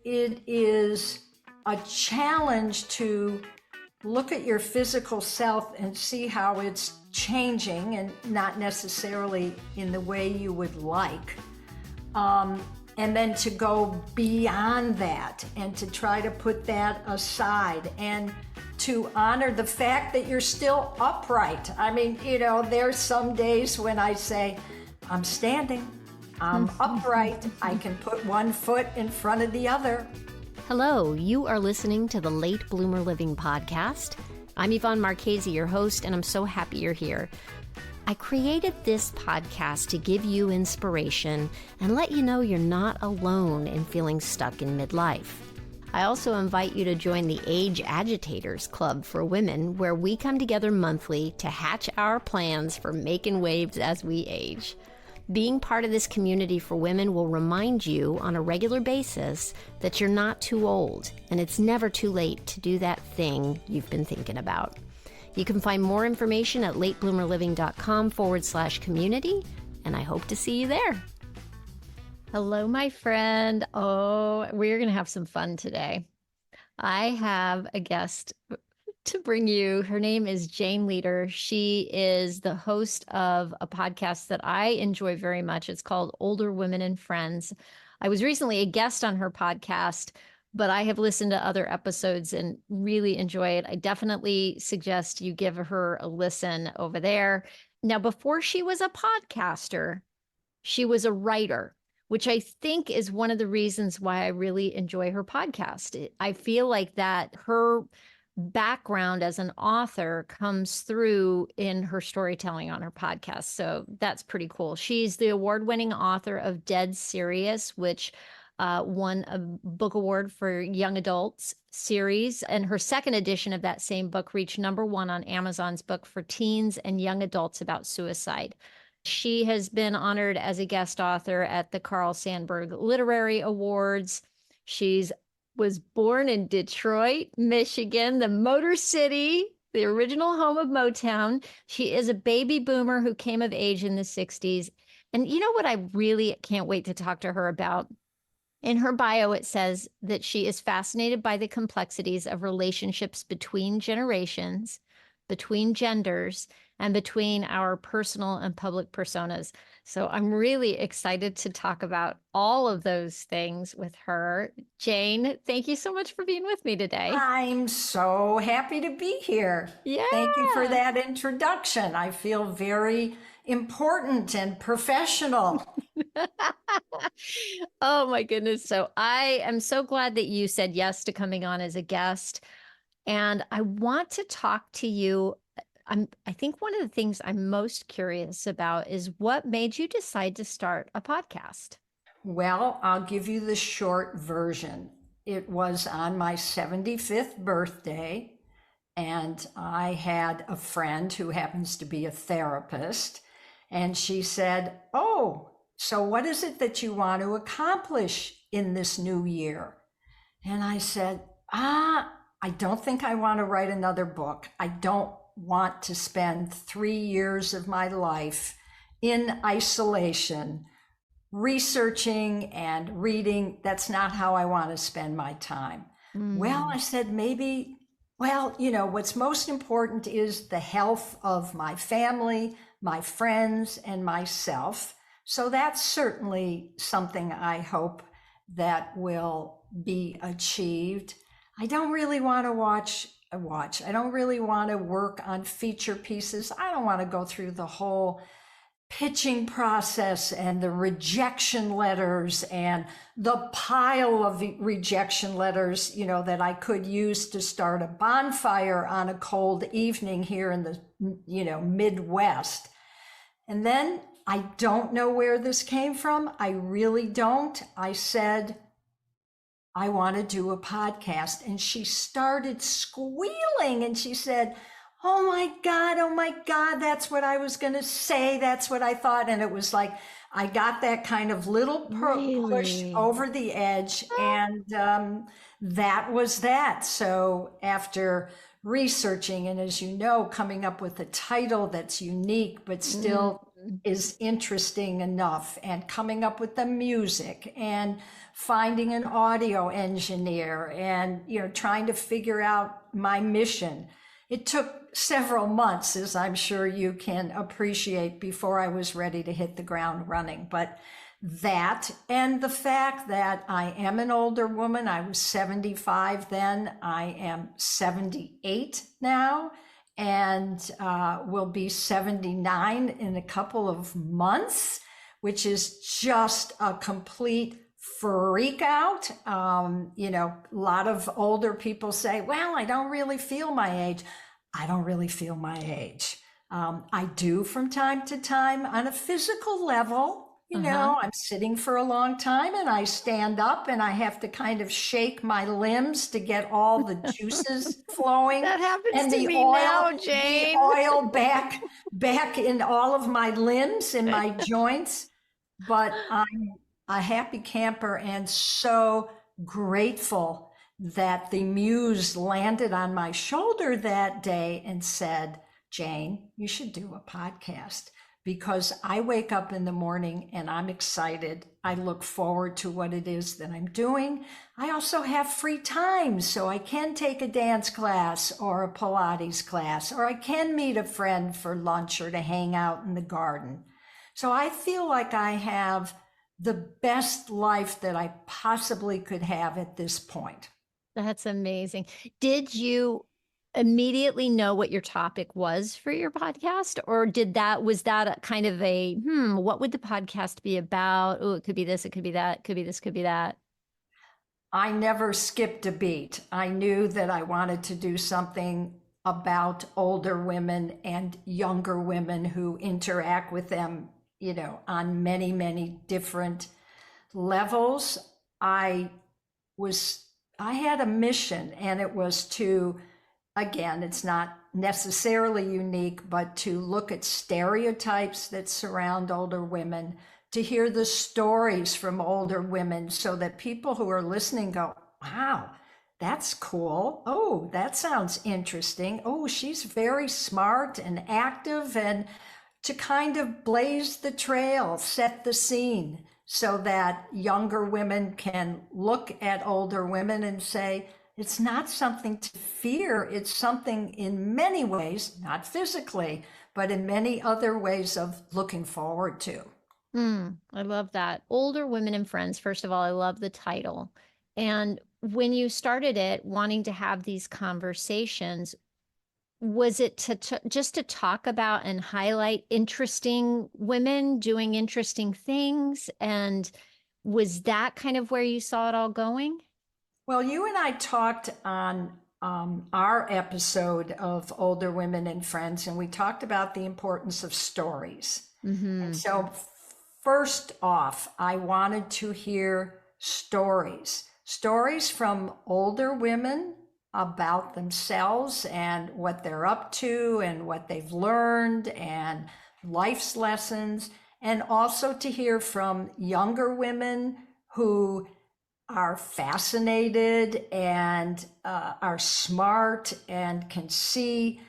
it is a challenge to look at your physical self and see how it's changing, and not necessarily in the way you would like. And then to go beyond that and to try to put that aside and to honor the fact that you're still upright. I mean, there's some days when I say, I'm standing, I'm upright, I can put one foot in front of the other. Hello, you are listening to the Late Bloomer Living podcast. I'm Yvonne Marchese, your host, and I'm so happy you're here. I created this podcast to give you inspiration and let you know you're not alone in feeling stuck in midlife. I also invite you to join the Age Agitators Club for women, where we come together monthly to hatch our plans for making waves as we age. Being part of this community for women will remind you on a regular basis that you're not too old, and it's never too late to do that thing you've been thinking about. You can find more information at latebloomerliving.com/community, and I hope to see you there. Hello, my friend. Oh, we're going to have some fun today. I have a guest to bring you. Her name is Jane Leader. She is the host of a podcast that I enjoy very much. It's called Older Women and Friends. I was recently a guest on her podcast, but I have listened to other episodes and really enjoy it. I definitely suggest you give her a listen over there. Now, before she was a podcaster, she was a writer, which I think is one of the reasons why I really enjoy her podcast. I feel like that her background as an author comes through in her storytelling on her podcast. So that's pretty cool. She's the award-winning author of Dead Serious, which won a book award for young adults series. And her second edition of that same book reached #1 on Amazon's book for teens and young adults about suicide. She has been honored as a guest author at the Carl Sandburg Literary Awards. She's was born in Detroit, Michigan, the Motor City, the original home of Motown. She is a baby boomer who came of age in the 60s. And you know what I really can't wait to talk to her about? In her bio, it says that she is fascinated by the complexities of relationships between generations, between genders, and between our personal and public personas. So I'm really excited to talk about all of those things with her. Jane, thank you so much for being with me today. I'm so happy to be here. Yeah. Thank you for that introduction. I feel very important and professional. Oh my goodness. So I am so glad that you said yes to coming on as a guest. And I want to talk to you. I think one of the things I'm most curious about is what made you decide to start a podcast? Well, I'll give you the short version. It was on my 75th birthday, and I had a friend who happens to be a therapist, and she said, "Oh, so what is it that you want to accomplish in this new year?" And I said, I don't think I want to write another book. I don't want to spend 3 years of my life in isolation, researching and reading. That's not how I want to spend my time. Well, I said, what's most important is the health of my family, my friends, and myself. So that's certainly something I hope that will be achieved. I don't really want to watch. I don't really want to work on feature pieces. I don't want to go through the whole pitching process and the rejection letters and the pile of rejection letters, that I could use to start a bonfire on a cold evening here in the, Midwest. And then I don't know where this came from. I really don't. I said, I want to do a podcast. And she started squealing and she said, oh my God, that's what I was going to say. That's what I thought. And it was like, I got that kind of little push over the edge. And that was that. So after researching, and as you know, coming up with a title that's unique, but still is interesting enough, and coming up with the music and finding an audio engineer and trying to figure out my mission. It took several months, as I'm sure you can appreciate, before I was ready to hit the ground running. But that, and the fact that I am an older woman, I was 75 then, I am 78 now, and will be 79 in a couple of months, which is just a complete freak out. A lot of older people say, well, I don't really feel my age. I don't really feel my age. I do from time to time on a physical level. I'm sitting for a long time and I stand up and I have to kind of shake my limbs to get all the juices flowing That happens and to the me now, Jane. back in all of my limbs and my joints. But I'm a happy camper and so grateful that the muse landed on my shoulder that day and said, Jane, you should do a podcast, because I wake up in the morning and I'm excited. I look forward to what it is that I'm doing. I also have free time, so I can take a dance class or a Pilates class, or I can meet a friend for lunch or to hang out in the garden. So I feel like I have the best life that I possibly could have at this point. That's amazing. Did you immediately know what your topic was for your podcast, or was that a kind of what would the podcast be about? Oh, it could be this, it could be that, could be this, could be that. I never skipped a beat. I knew that I wanted to do something about older women and younger women who interact with them, on many, many different levels. I had a mission, and it was to, again, it's not necessarily unique, but to look at stereotypes that surround older women, to hear the stories from older women so that people who are listening go, wow, that's cool. Oh, that sounds interesting. Oh, she's very smart and active, and to kind of blaze the trail, set the scene so that younger women can look at older women and say, it's not something to fear. It's something in many ways, not physically, but in many other ways of looking forward to. I love that. Older Women and Friends. First of all, I love the title. And when you started it, wanting to have these conversations, was it just to talk about and highlight interesting women doing interesting things? And was that kind of where you saw it all going? Well, you and I talked on our episode of Older Women and Friends, and we talked about the importance of stories. And so, first off, I wanted to hear stories from older women about themselves and what they're up to and what they've learned and life's lessons, and also to hear from younger women who are fascinated and are smart and can see.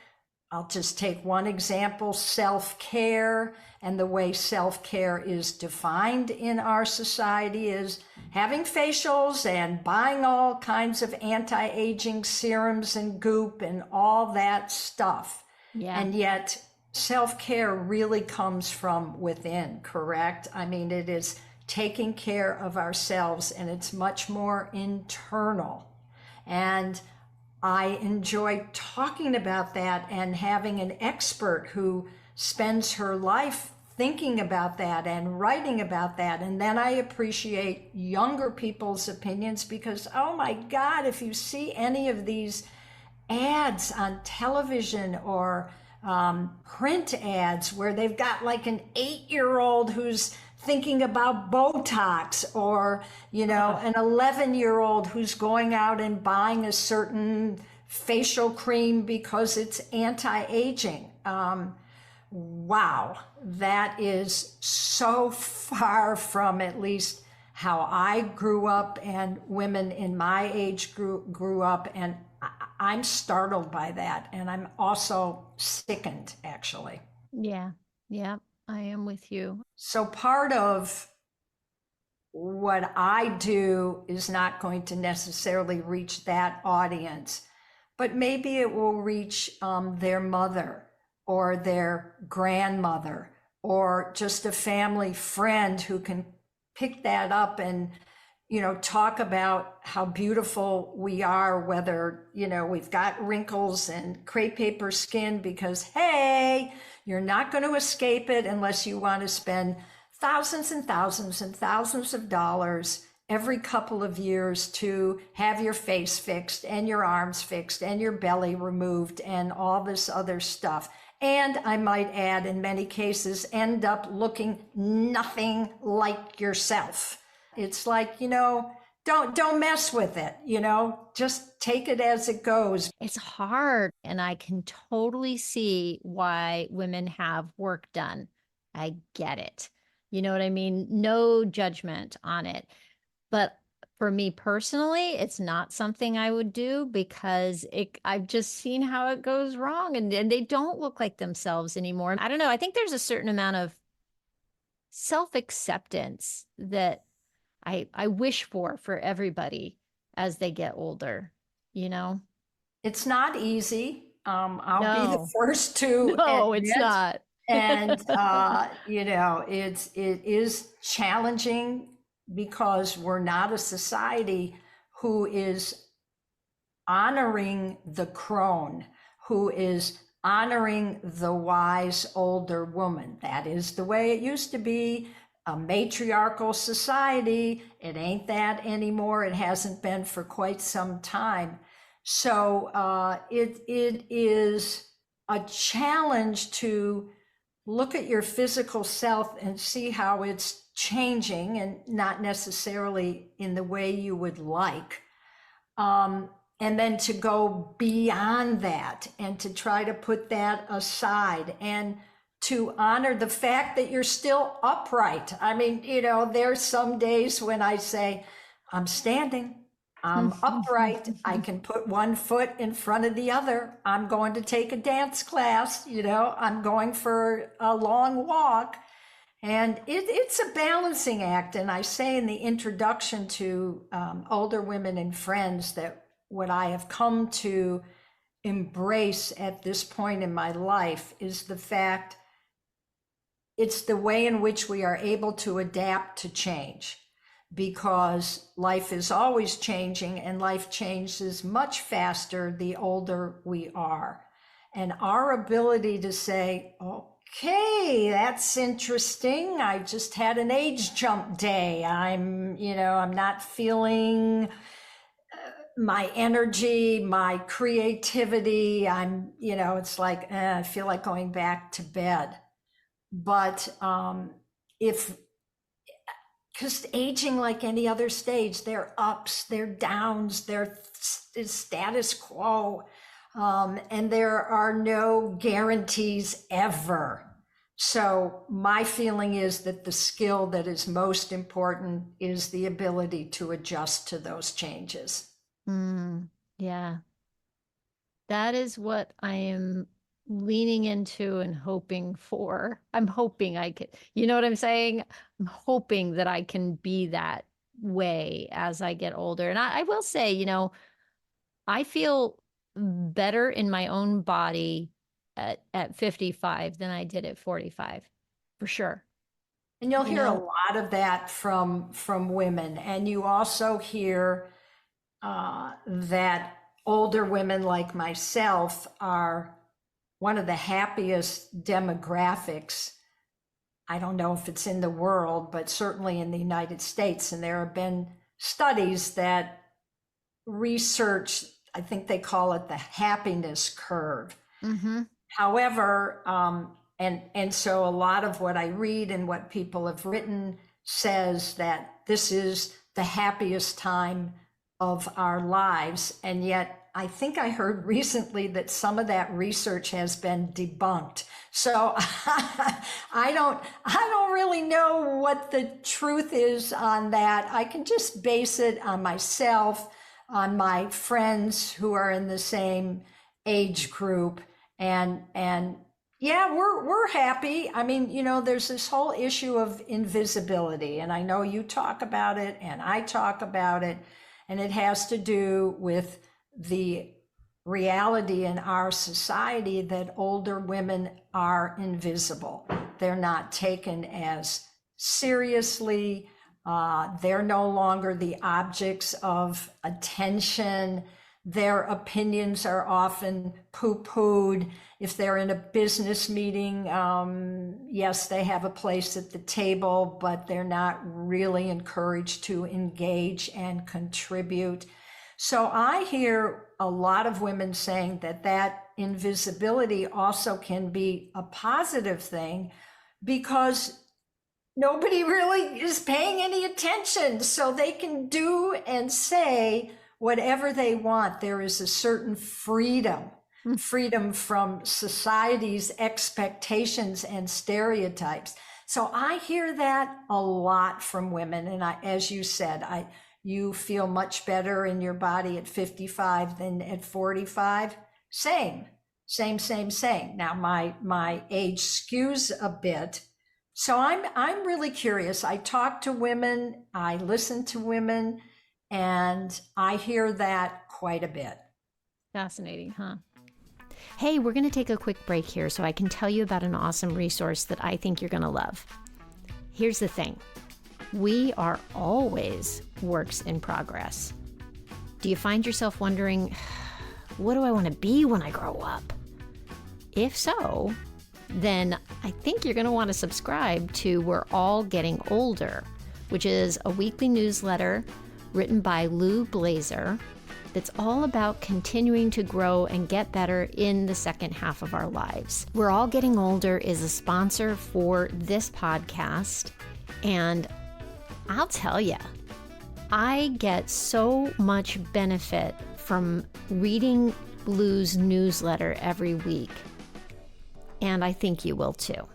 I'll just take one example, self-care, and the way self-care is defined in our society is having facials and buying all kinds of anti-aging serums and goop and all that stuff. Yeah. And yet self-care really comes from within, correct? I mean, it is taking care of ourselves, and it's much more internal. And I enjoy talking about that and having an expert who spends her life thinking about that and writing about that. And then I appreciate younger people's opinions because, oh my God, if you see any of these ads on television or print ads where they've got like an 8-year-old who's thinking about Botox, or an 11-year-old who's going out and buying a certain facial cream because it's anti-aging. Wow, that is so far from at least how I grew up and women in my age grew up, and I'm startled by that, and I'm also sickened, actually. Yeah. Yeah. I am with you. So part of what I do is not going to necessarily reach that audience, but maybe it will reach their mother or their grandmother or just a family friend who can pick that up and, talk about how beautiful we are, whether, we've got wrinkles and crepe paper skin, because, hey, you're not going to escape it unless you want to spend thousands and thousands and thousands of dollars every couple of years to have your face fixed and your arms fixed and your belly removed and all this other stuff. And I might add, in many cases, end up looking nothing like yourself. It's like, don't mess with it, just take it as it goes. It's hard. And I can totally see why women have work done. I get it. You know what I mean? No judgment on it. But for me personally, it's not something I would do because I've just seen how it goes wrong and they don't look like themselves anymore. I don't know. I think there's a certain amount of self-acceptance that I wish for everybody as they get older, you know? It's not easy. I'll be the No, first to no, it's admit, not. and it is challenging because we're not a society who is honoring the crone, who is honoring the wise older woman. That is the way it used to be. A matriarchal society. It ain't that anymore. It hasn't been for quite some time. So it is a challenge to look at your physical self and see how it's changing, and not necessarily in the way you would like. And then to go beyond that and to try to put that aside and to honor the fact that you're still upright. I mean, there's some days when I say, I'm standing, I'm upright, I can put one foot in front of the other, I'm going to take a dance class, I'm going for a long walk. And it's a balancing act. And I say in the introduction to Older Women and Friends that what I have come to embrace at this point in my life is the fact it's the way in which we are able to adapt to change, because life is always changing and life changes much faster the older we are. And our ability to say, okay, that's interesting. I just had an age jump day. I'm not feeling my energy, my creativity. It's like, I feel like going back to bed. But if, because aging, like any other stage, there are ups, there are downs, there is status quo, and there are no guarantees ever. So my feeling is that the skill that is most important is the ability to adjust to those changes. Yeah. That is what I am leaning into and hoping for. I'm hoping I could, you know what I'm saying? I'm hoping that I can be that way as I get older. And I will say, I feel better in my own body at 55 than I did at 45, for sure. And you'll You hear a know? lot of that from women, and you also hear that older women like myself are one of the happiest demographics. I don't know if it's in the world, but certainly in the United States. And there have been studies that research, I think they call it the happiness curve. Mm-hmm. However, and so a lot of what I read and what people have written says that this is the happiest time of our lives. And yet I think I heard recently that some of that research has been debunked. So I don't really know what the truth is on that. I can just base it on myself, on my friends who are in the same age group, and Yeah, we're happy. I mean, there's this whole issue of invisibility, and I know you talk about it and I talk about it, and it has to do with the reality in our society that older women are invisible. They're not taken as seriously. They're no longer the objects of attention. Their opinions are often poo-pooed. If they're in a business meeting, yes, they have a place at the table, but they're not really encouraged to engage and contribute. So I hear a lot of women saying that that invisibility also can be a positive thing because nobody really is paying any attention. So they can do and say whatever they want. There is a certain freedom from society's expectations and stereotypes. So I hear that a lot from women. And as you said, you feel much better in your body at 55 than at 45. Same. Now my age skews a bit, so I'm really curious. I talk to women, I listen to women, and I hear that quite a bit. Fascinating, huh? Hey, we're going to take a quick break here so I can tell you about an awesome resource that I think you're going to love. Here's the thing. We are always works in progress. Do you find yourself wondering, what do I want to be when I grow up? If so, then I think you're going to want to subscribe to We're All Getting Older, which is a weekly newsletter written by Lou Blazer that's all about continuing to grow and get better in the second half of our lives. We're All Getting Older is a sponsor for this podcast, and I'll tell you, I get so much benefit from reading Lou's newsletter every week, and I think you will too.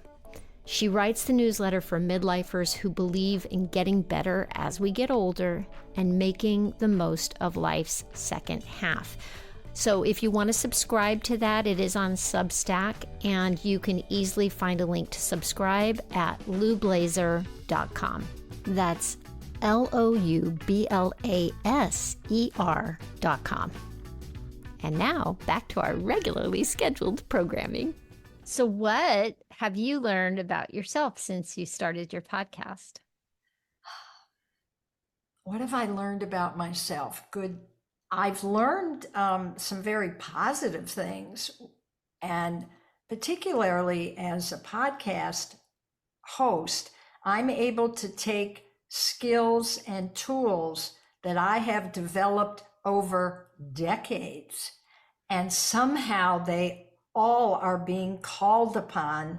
She writes the newsletter for midlifers who believe in getting better as we get older and making the most of life's second half. So if you want to subscribe to that, it is on Substack, and you can easily find a link to subscribe at loublazer.com. That's loublaser.com. And now back to our regularly scheduled programming. So what have you learned about yourself since you started your podcast? What have I learned about myself? Good. I've learned some very positive things, and particularly as a podcast host, I'm able to take skills and tools that I have developed over decades, and somehow they all are being called upon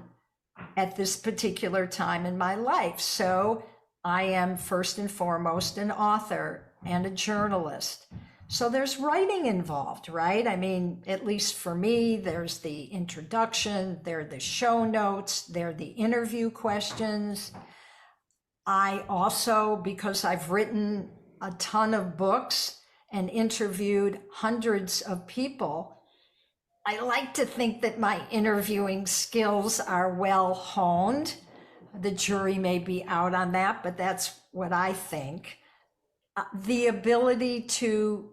at this particular time in my life. So I am first and foremost an author and a journalist. So there's writing involved, right? I mean, at least for me, there's the introduction, there are the show notes, there are the interview questions. I also, because I've written a ton of books and interviewed hundreds of people, I like to think that my interviewing skills are well honed. The jury may be out on that, but that's what I think. The ability to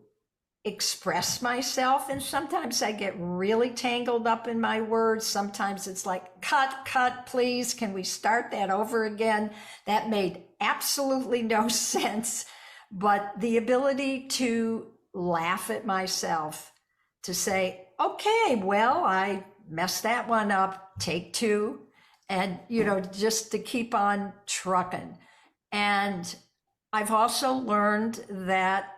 express myself, and sometimes I get really tangled up in my words. Sometimes it's like, cut, please, can we start that over again? That made absolutely no sense. But the ability to laugh at myself, to say, okay, well, I messed that one up, take two, and, just to keep on trucking. And I've also learned that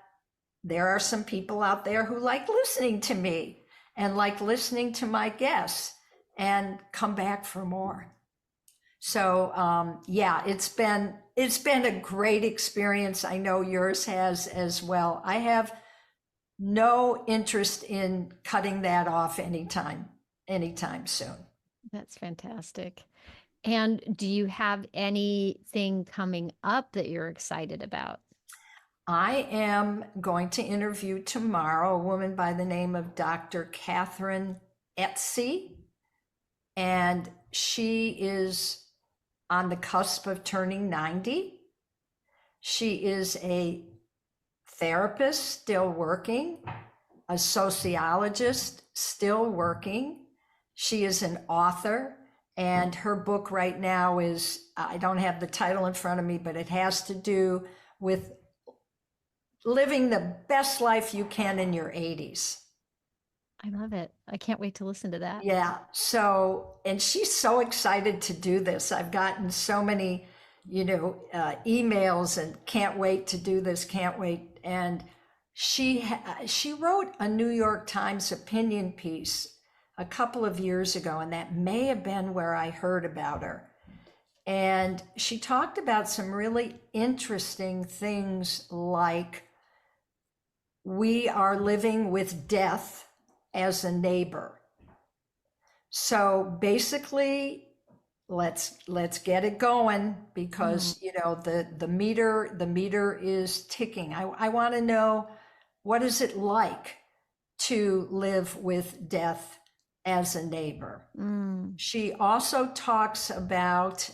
there are some people out there who like listening to me and like listening to my guests and come back for more. So yeah, it's been a great experience. I know yours has as well. I have no interest in cutting that off anytime soon. That's fantastic. And do you have anything coming up that you're excited about? I am going to interview tomorrow a woman by the name of Dr. Catherine Etsy. and she is on the cusp of turning 90. She is a therapist still working, a sociologist still working. She is an author, and her book right now is, I don't have the title in front of me, but it has to do with living the best life you can in your 80s. I love it. I can't wait to listen to that. Yeah. So, and she's so excited to do this. I've gotten so many, emails and can't wait to do this, can't wait. And she wrote a New York Times opinion piece a couple of years ago, and that may have been where I heard about her. And she talked about some really interesting things like we are living with death as a neighbor. So basically, let's get it going because the meter is ticking. I want to know, what is it like to live with death as a neighbor? She also talks about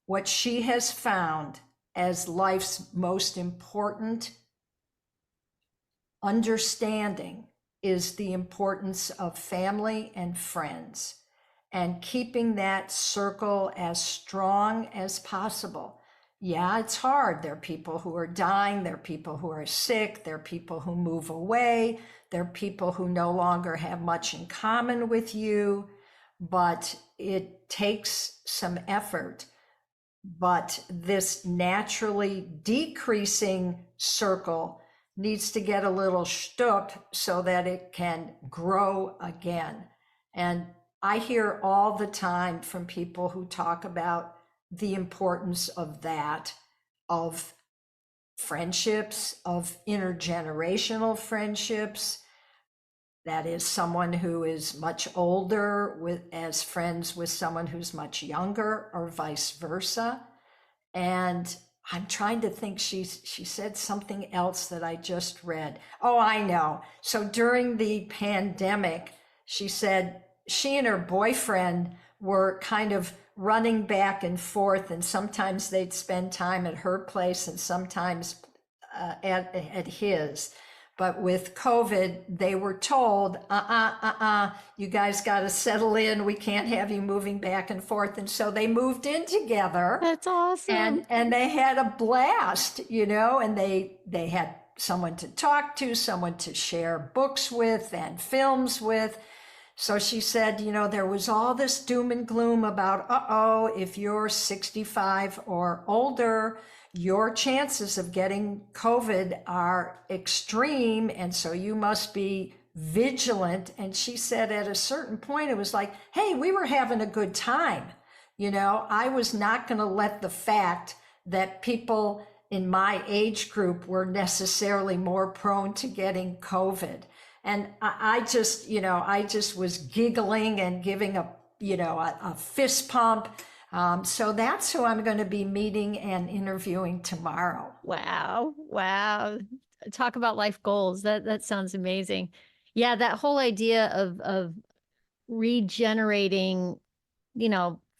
what she has found as life's most important understanding is the importance of family and friends and keeping that circle as strong as possible. Yeah, it's hard. There are people who are dying. There are people who are sick. There are people who move away. There are people who no longer have much in common with you, but it takes some effort. But this naturally decreasing circle needs to get a little shtuk so that it can grow again. And I hear all the time from people who talk about the importance of that, of friendships, of intergenerational friendships. That is someone who is much older as friends with someone who's much younger, or vice versa. And I'm trying to think, she said something else that I just read. Oh, I know. So during the pandemic, she said she and her boyfriend were kind of running back and forth, and sometimes they'd spend time at her place and sometimes at his. But with COVID, they were told, you guys got to settle in. We can't have you moving back and forth. And so they moved in together. That's awesome. And they had a blast, and they had someone to talk to, someone to share books with and films with. So she said, there was all this doom and gloom about, if you're 65 or older, your chances of getting COVID are extreme. And so you must be vigilant. And she said at a certain point, it was like, hey, we were having a good time. I was not going to let the fact that people in my age group were necessarily more prone to getting COVID. And I just was giggling and giving a fist pump. So that's who I'm going to be meeting and interviewing tomorrow. Wow. Wow. Talk about life goals. That sounds amazing. Yeah, that whole idea of regenerating,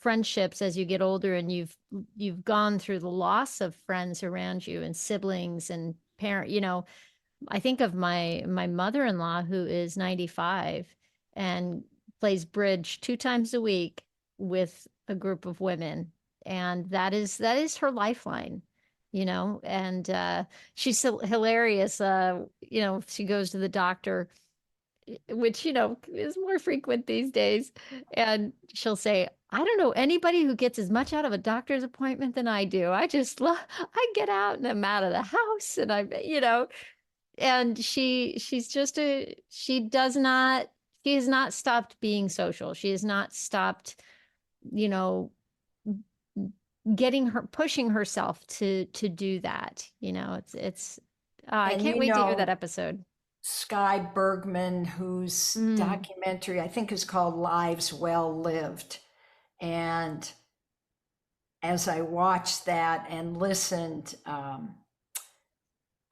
friendships as you get older and you've gone through the loss of friends around you and siblings and parent, I think of my mother-in-law who is 95 and plays bridge 2 times a week with a group of women, and that is her lifeline, and she's hilarious. She goes to the doctor, which is more frequent these days, and she'll say, I don't know anybody who gets as much out of a doctor's appointment than I do. I just love, I get out and I'm out of the house and and she has not stopped being social. She has not stopped, you know, pushing herself to do that. I And can't wait to hear that episode. Sky Bergman, whose documentary I think is called Lives Well Lived. And as I watched that and listened,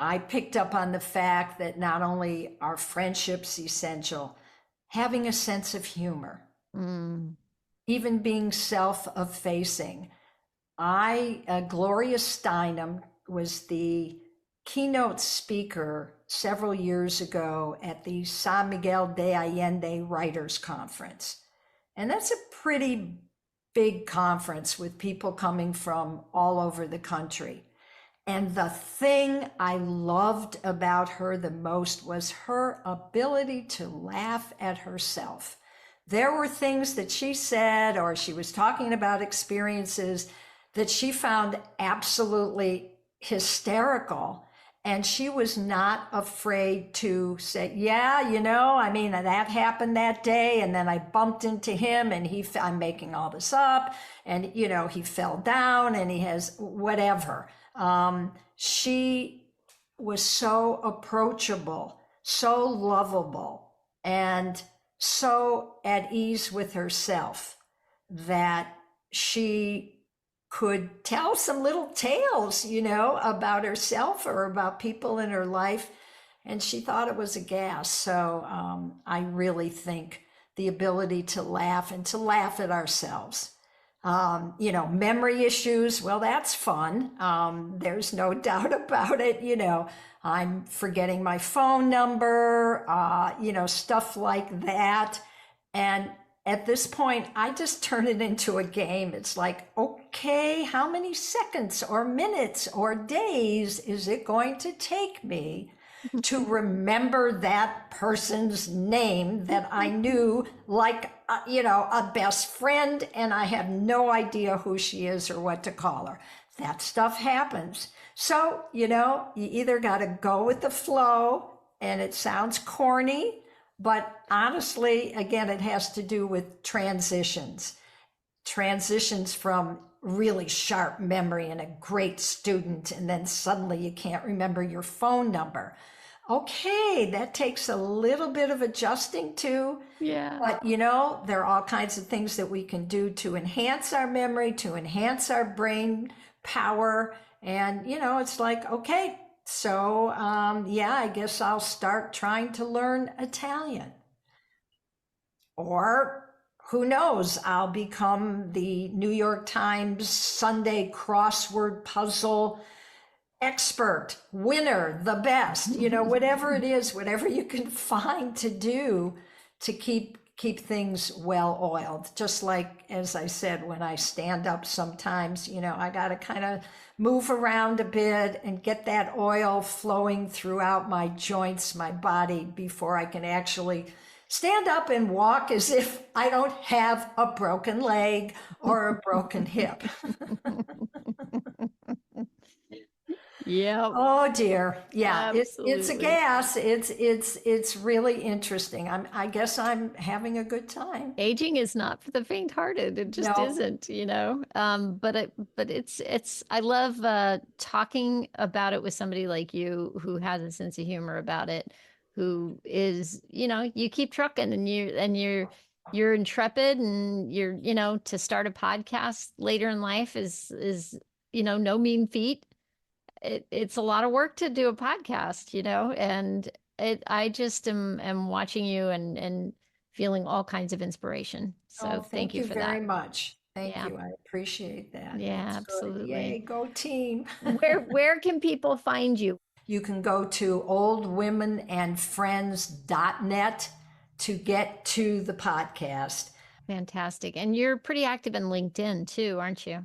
I picked up on the fact that not only are friendships essential, having a sense of humor. Mm. even being self-effacing. Gloria Steinem was the keynote speaker several years ago at the San Miguel de Allende Writers Conference. And that's a pretty big conference with people coming from all over the country. And the thing I loved about her the most was her ability to laugh at herself. There were things that she said, or she was talking about experiences that she found absolutely hysterical. And she was not afraid to say, yeah, I mean, that happened that day. And then I bumped into him and I'm making all this up. And, he fell down and he has whatever. She was so approachable, so lovable, and so at ease with herself that she could tell some little tales, about herself or about people in her life. And she thought it was a gas. So I really think the ability to laugh and to laugh at ourselves. Memory issues, well, that's fun. There's no doubt about it. I'm forgetting my phone number, stuff like that. And at this point, I just turn it into a game. It's like, okay, how many seconds or minutes or days is it going to take me to remember that person's name that I knew like, a best friend, and I have no idea who she is or what to call her. That stuff happens. So, you either got to go with the flow, and it sounds corny, but honestly, again, it has to do with transitions from really sharp memory and a great student, and then suddenly you can't remember your phone number. Okay, that takes a little bit of adjusting to, Yeah. but there are all kinds of things that we can do to enhance our memory, to enhance our brain power. And, it's like, okay, so yeah, I guess I'll start trying to learn Italian. Or who knows, I'll become the New York Times Sunday crossword puzzle expert, winner, the best, whatever it is, whatever you can find to do to keep things well oiled. Just like, as I said, when I stand up sometimes, I got to kind of move around a bit and get that oil flowing throughout my joints, my body, before I can actually stand up and walk as if I don't have a broken leg or a broken hip. Yeah, Oh dear. Yeah, it's a absolutely. gas. It's really interesting. I guess I'm having a good time. Aging is not for the faint-hearted. It just No. isn't. But it's I love talking about it with somebody like you who has a sense of humor about it, who is, you keep trucking and you're intrepid and to start a podcast later in life is no mean feat. It's a lot of work to do a podcast, and I just am watching you and feeling all kinds of inspiration. Oh, So thank thank you you for very that. much. Thank Yeah. you. I appreciate that. Yeah, That's good. absolutely. Yay, go team. Where can people find you? You can go to oldwomenandfriends.net to get to the podcast. Fantastic. And you're pretty active in LinkedIn too, aren't you?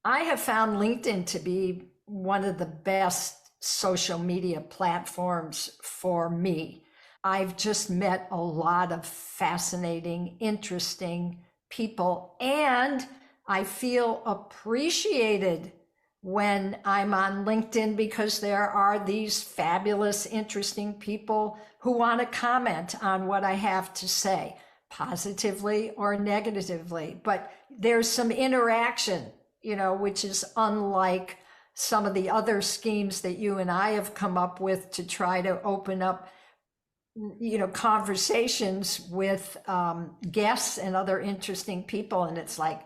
I have found LinkedIn to be one of the best social media platforms for me. I've just met a lot of fascinating, interesting people, and I feel appreciated when I'm on LinkedIn because there are these fabulous, interesting people who want to comment on what I have to say, positively or negatively. But there's some interaction, which is unlike some of the other schemes that you and I have come up with to try to open up, conversations with guests and other interesting people. And it's like,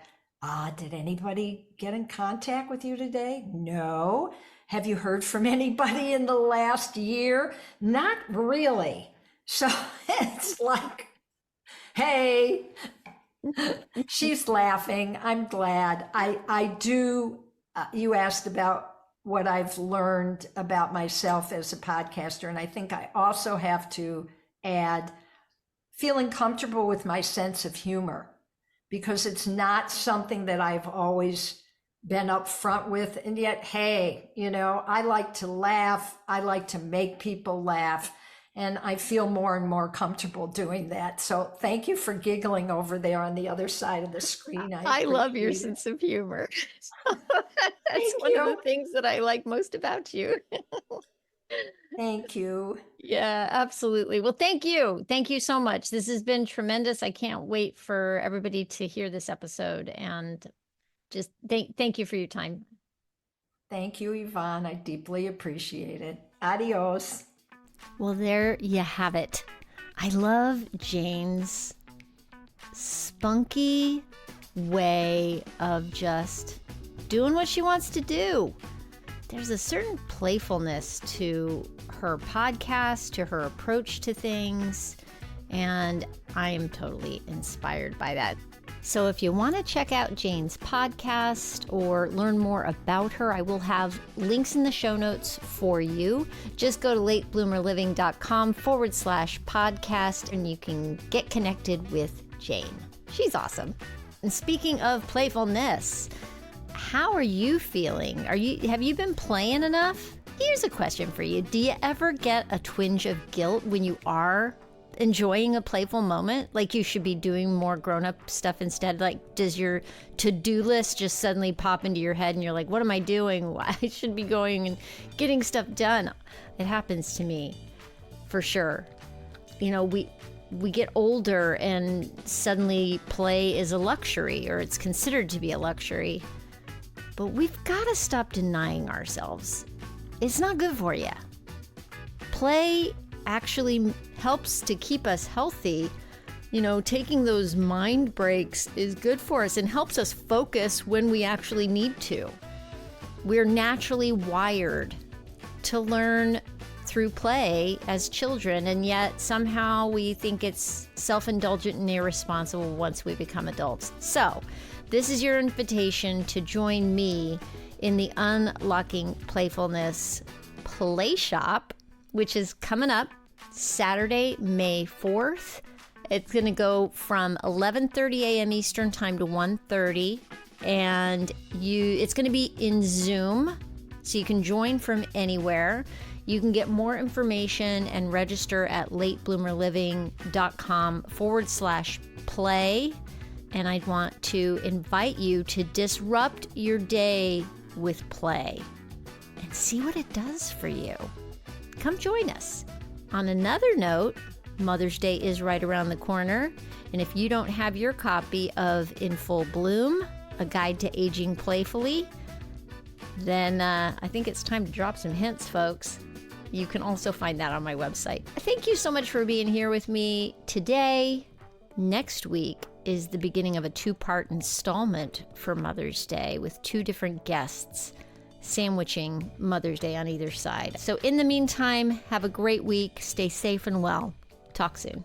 did anybody get in contact with you today? No. Have you heard from anybody in the last year? Not really. So it's like, Hey, she's laughing. I'm glad. I do. You asked about what I've learned about myself as a podcaster, and I think I also have to add feeling comfortable with my sense of humor because it's not something that I've always been upfront with. And yet, hey, I like to laugh. I like to make people laugh. And I feel more and more comfortable doing that. So thank you for giggling over there on the other side of the screen. I love your appreciate it. sense of humor. That's Thank one of the you. things that I like most about you. Thank you. Yeah, absolutely. Well, thank you. Thank you so much. This has been tremendous. I can't wait for everybody to hear this episode and just thank you for your time. Thank you, Yvonne. I deeply appreciate it. Adios. Well, there you have it. I love Jane's spunky way of just doing what she wants to do. There's a certain playfulness to her podcast, to her approach to things, and I am totally inspired by that. So if you want to check out Jane's podcast or learn more about her, I will have links in the show notes for you. Just go to latebloomerliving.com/podcast and you can get connected with Jane. She's awesome. And speaking of playfulness, how are you feeling? Have you been playing enough? Here's a question for you. Do you ever get a twinge of guilt when you are enjoying a playful moment? Like you should be doing more grown-up stuff instead? Like does your to-do list just suddenly pop into your head and you're like, what am I doing? I should be going and getting stuff done. It happens to me for sure. We get older and suddenly play is a luxury, or it's considered to be a luxury. But we've got to stop denying ourselves. It's not good for you. Play actually helps to keep us healthy. Taking those mind breaks is good for us and helps us focus when we actually need to. We're naturally wired to learn through play as children, and yet somehow we think it's self-indulgent and irresponsible once we become adults. So, this is your invitation to join me in the Unlocking Playfulness Play Shop, which is coming up Saturday, May 4th. It's going to go from 11:30 a.m. Eastern Time to 1:30, and it's going to be in Zoom, so you can join from anywhere. You can get more information and register at latebloomerliving.com/play. And I'd want to invite you to disrupt your day with play and see what it does for you. Come join us. On another note, Mother's Day is right around the corner. And if you don't have your copy of In Full Bloom, A Guide to Aging Playfully, then I think it's time to drop some hints, folks. You can also find that on my website. Thank you so much for being here with me today. Next week is the beginning of a 2-part installment for Mother's Day with 2 different guests sandwiching Mother's Day on either side. So in the meantime, have a great week. Stay safe and well. Talk soon.